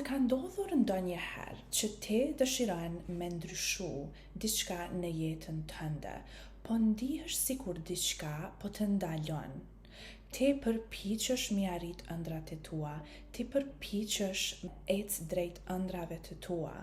ka ndodhur ndonjëherë që ti dëshiron me ndryshu diçka në jetën tënde, po ndihesh sikur diçka po të ndalon? Ti përpiqesh mi arrit ëndrat e tua, ti përpiqesh ec drejt ëndrave të tua,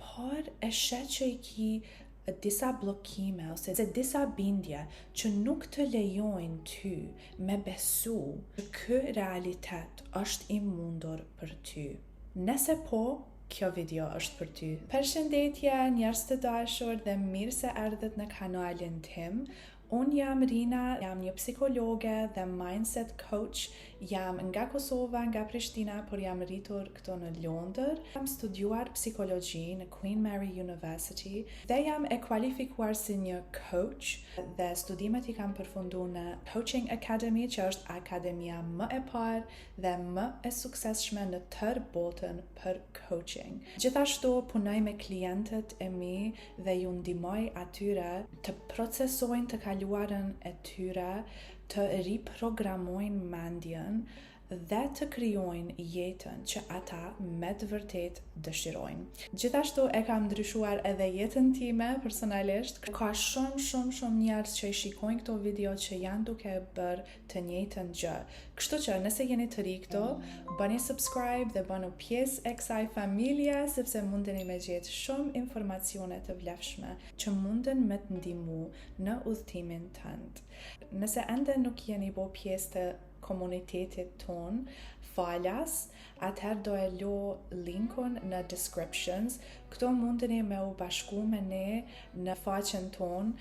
por e sheh që i ki disa bllokime ose disa bindje që nuk të lejojnë ty me besu që ky realitet është i mundur për ty. Nëse po, kjo video është për ty. Përshëndetje njerëz të dashur dhe mirë se erdhët në kanalin tim. Unë jam Rina, jam një psikologe dhe mindset coach. Jam nga Kosova, nga Prishtina, por jam rritur këto në Londër. Jam studiuar psikologji në Queen Mary University dhe jam e kualifikuar si një coach dhe studimet i kam përfundu në Coaching Academy, që është akademia më e parë dhe më e suksesshme në tërë botën për coaching. Gjithashtu punoj me klientët e mi dhe ju ndihmoj atyre të procesojnë të kaluarën e tyre, të riprogramojnë mendjen dhe të krijojnë jetën që ata me të vërtet dëshirojnë. Gjithashtu e kam ndryshuar edhe jetën time personalisht. Ka shumë njerëz që i shikojnë këto video që janë duke bërë të njëjtën gjë. Kështu që nëse jeni të ri këto, bëni subscribe dhe bënu pjesë e kësaj familje, sepse mundeni me gjetë shumë informacione të vlefshme që munden me të ndihmu në udhëtimin tënd. Nëse ende nuk jeni bo pjesë të komunitetit ton, falas, atëherë do e lo linkun në descriptions. Këto mundeni me u bashku me ne në faqen ton,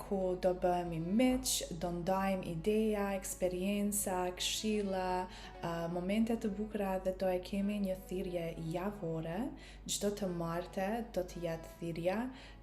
ku do bëhemi miq, do ndajmë ideja, eksperienca, këshilla, momente të bukura dhe do e kemi një thirrje javore. Çdo të marte do të jetë thirrja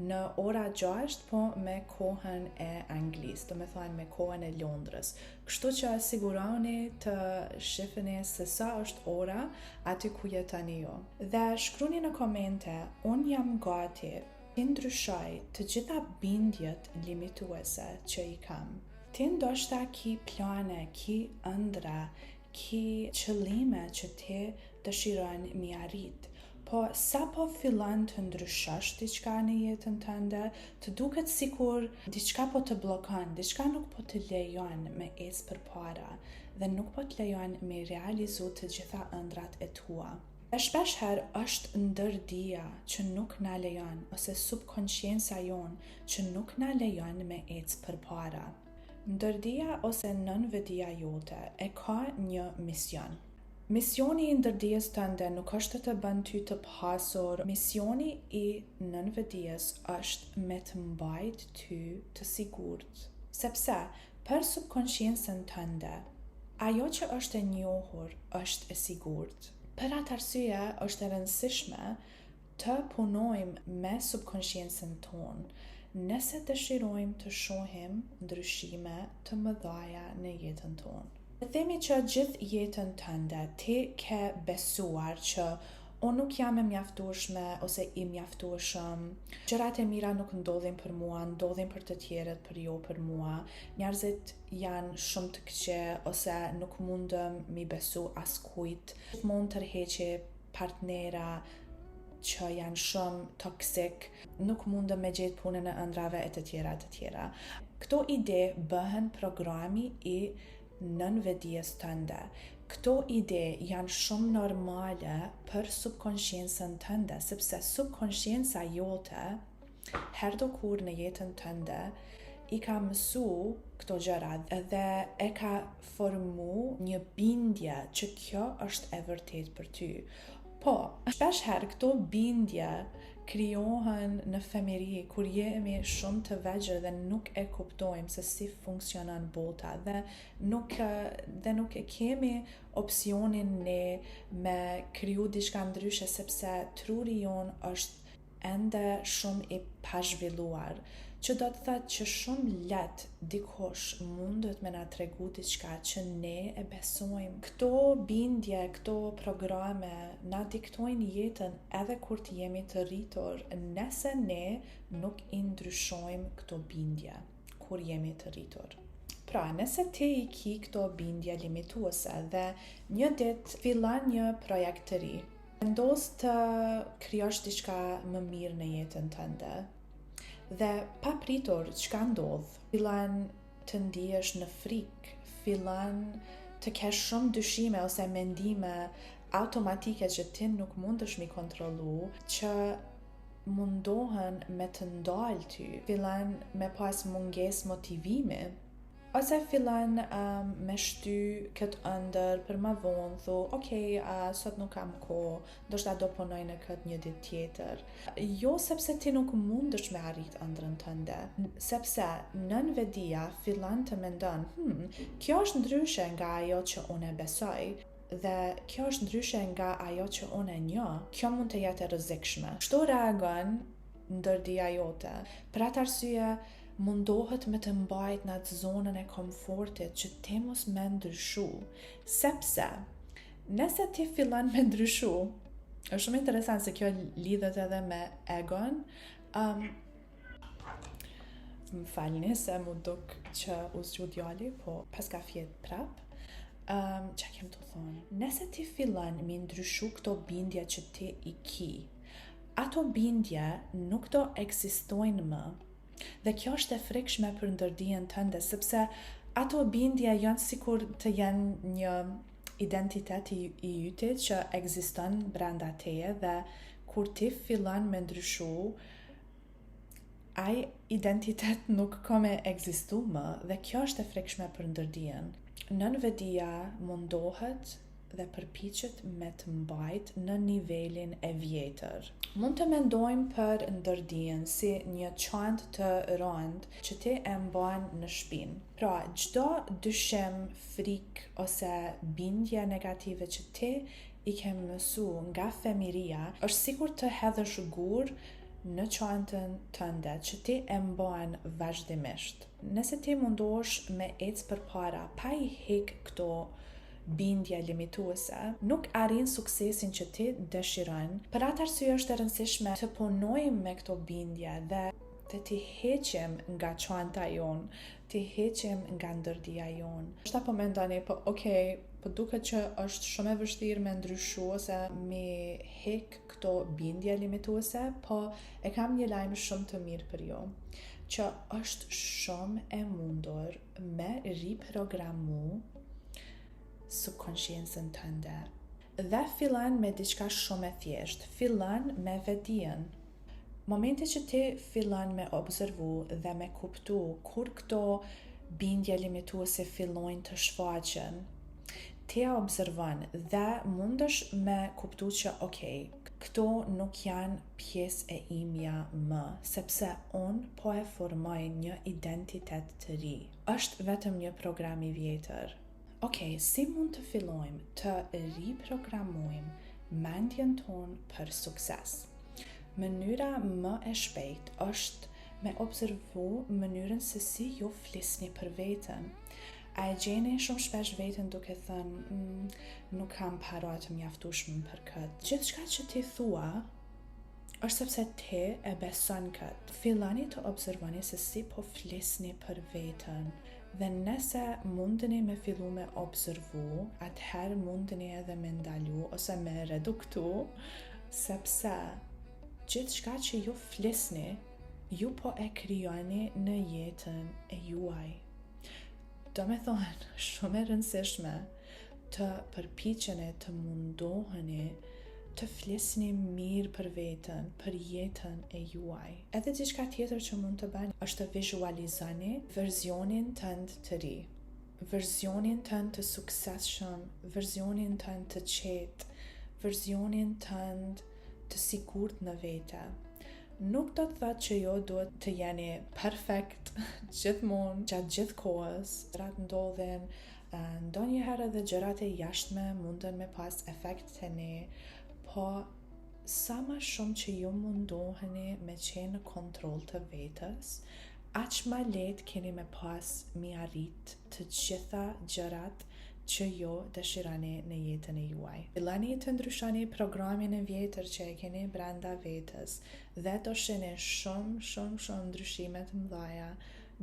në ora 6, po me kohën e Anglisë, do me thonë me kohën e Londrës. Kështu që siguroni të shifeni se sa është ora aty ku jetoni ju. Dhe shkruni në komente, unë jam gati të ndryshoj të gjitha bindjet limituese që i kam. Ti ndoshta ki plane, ki ëndra, ki qëllime që ti dëshiron mi arrit. Po sa po fillon të ndryshosh diçka në jetën tënde, të duket sikur diçka po të bllokon, diçka nuk po të lejon me ecë përpara dhe nuk po të lejon me realizu të gjitha ëndrat e tua. E shpeshherë është ndërdia që nuk na lejon, ose subconscienca jon që nuk na lejon me ecë përpara. Ndërdia ose nënvedia jote e ka një mision. Misioni i ndërdijes tënde nuk është të bën ty të pasur. Misioni i nënvedijes është me të mbajt ty të sigurt. Sepse për subconsciencën tënde, ajo që është e njohur është e sigurt. Për atë arsye është e rëndësishme të punojmë me subconsciencën tonë, nëse dëshirojmë të shohim ndryshime të mëdha në jetën tonë. Themi që gjithë jetën tënde ti ke besuar që unë nuk jam e mjaftueshme ose i mjaftueshëm, gjërat e mira nuk ndodhin për mua, ndodhin për të tjerët, për jo për mua. Njerëzit janë shumë të këqe ose nuk mundem mi besu askujt. Mund tërheqi partnera që janë shumë toksik, nuk mundem me gjetë punën e ëndrave e të tjera. Këto ide bëhen programi i nënvedijes tënde. Këto ide janë shumë normale për subconsciencën tënde, sepse subconscienca jote herdo kur në jetën tënde i ka mësu këto gjëra dhe e ka formu një bindje që kjo është e vërtet për ty. Po, shpeshherë këto bindje krijohen në fëmijëri, kur jemi shumë të vegjël dhe nuk e kuptojmë se si funksionon bota dhe nuk e kemi opsionin ne me kriju diçka ndryshe, sepse truri jon është ende shumë i pazhvilluar, që do të thotë që shumë let dikush mundet me na tregu diçka që ne e besojmë. Këto bindje, këto programe na diktojnë jetën edhe kur të jemi të rritur, nëse ne nuk i ndryshojmë këto bindje kur jemi të rritur. Pra, nëse ti i ki këto bindje limituese dhe një ditë fillon një projekt të ri, Vendos të krijosh diçka më mirë në jetën tënde. Dhe pa pritur çka ndodh, fillon të ndihesh në frikë, fillon të kesh shumë dyshime ose mendime automatike që ti nuk mundesh mi kontrollu, që mundohen me të ndalë ty, fillon me pas mungesë motivimi, ose fillon me shty këtë ëndër për më vonë, thu, sot nuk kam kohë, ndoshta do punoj në këtë një ditë tjetër. Jo sepse ti nuk mundesh me arrit ëndrrën tënde, sepse nënvedia fillon të mendon, kjo është ndryshe nga ajo që unë besoj, dhe kjo është ndryshe nga ajo që unë e njoh, kjo mund të jetë e rrezikshme. Kështu reagon ndërdia jote. Për atë arsye, mundohet me të mbajt në atë zonën e komfortit që ti mos me ndryshu, sepse nëse ti fillon me ndryshu, është shumë interesant se kjo lidhet edhe me egon. Më falni se mu duk që u zgju djali, po pas ka fjet prap. Që kem të thonë? Nëse ti fillon me ndryshu këto bindje që ti i ki, ato bindje nuk do eksistojnë më. Dhe kjo është e frikshme për ndërdijen tënde, sepse ato bindje janë sikur të jenë një identitet i ytit që ekziston brenda teje, dhe kur ti fillon me ndryshu, ai identitet nuk ka me ekzistu më, dhe kjo është e frikshme për ndërdijen. Nënvedia mundohet dhe përpiqet me të mbajt në nivelin e vjetër. Mund të mendojmë për ndërdijen si një çantë të rëndë që ti e mban në shpinë. Pra, çdo dyshim, frikë ose bindje negative që ti i ke mësu nga fëmiria, është sikur të hedhësh gur në çantën tënde që ti e mban vazhdimisht. Nëse ti mundosh me ecë përpara pa i hek këto bindje limituese, nuk arrin suksesin që ti dëshiron. Për atë arsye është e rëndësishme të punojmë me këto bindje dhe të ti heqim nga çanta jon, ti heqim nga ndërdia jon. Shta po mendoni, po duket që është shumë e vështirë me ndryshu ose me hek këto bindje limituese, po e kam një lajm shumë të mirë për ju, që është shumë e mundur me riprogramu subconsciencën tënde. Dhe fillon me diçka shumë e thjeshtë, fillon me vetdijen. Momenti që ti fillon me observu dhe me kuptu kur këto bindje limituese fillojnë të shfaqen, ti e observon dhe mundesh me kuptu që këto nuk janë pjesë e imja më, sepse unë po e formoj një identitet të ri. Është vetëm një program i vjetër. Si mund të fillojmë të riprogramojmë mendjen tonë për sukses? Mënyra më e shpejt është me observu mënyrën se si ju flisni për veten. A e gjeni shumë shpesh veten duke thënë, nuk kam para të mjaftueshme për këtë. Gjithçka që ti thua është sepse ti e beson këtë. Filloni të observoni se si po flisni për veten. Dhe nëse mundeni me fillu me observu, atëherë mundeni edhe me ndalu ose me reduktu, sepse gjithçka që ju flisni, ju po e krijoni në jetën e juaj. Do me thonë, shumë e rëndësishme të përpiqeni, të mundoheni të flisni mirë për veten, për jetën e juaj. Edhe diçka tjetër që mund të bëni është të vizualizoni verzionin tënd të ri, verzionin tënd të suksesshëm, verzionin tënd të qetë, verzionin tënd të sigurt në vete. Nuk do të thotë që jo duhet të jeni perfekt gjithmonë, gjatë gjithë kohës. Gjërat ndodhin, ndonjëherë edhe gjërat e jashtme mundën me pas efekt të ne, po sa më shumë që ju mundoheni me qenë në kontroll të vetës, aq më lehtë keni me pas mi arrit të gjitha gjërat që ju dëshironi në jetën e juaj. Filloni të ndryshoni programin e vjetër që e keni brenda vetës dhe do shihni shumë ndryshime të mëdha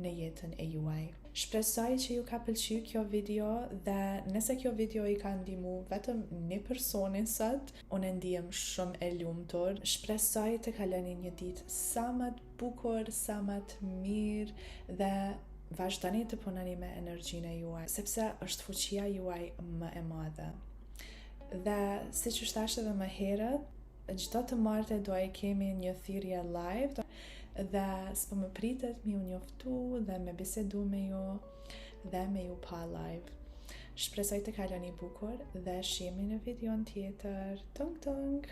në jetën e juaj. Shpresoj që ju ka pëlqyer kjo video dhe nëse kjo video i ka ndihmu vetëm një personi sot, unë ndihem shumë e lumtur. Shpresoj të kaloni një ditë sa më të bukur, sa më të mirë dhe vazhdoni të punoni me energjinë e juaj, sepse është fuqia juaj më e madhe. Dhe siç u thash edhe më herët, çdo të martë do e kemi një thirrje live dhe s'po më pritet me u njoftu dhe me bisedu me ju dhe me ju pa live. Shpresoj të kaloni bukur dhe shihemi në videon tjetër. Tung tung!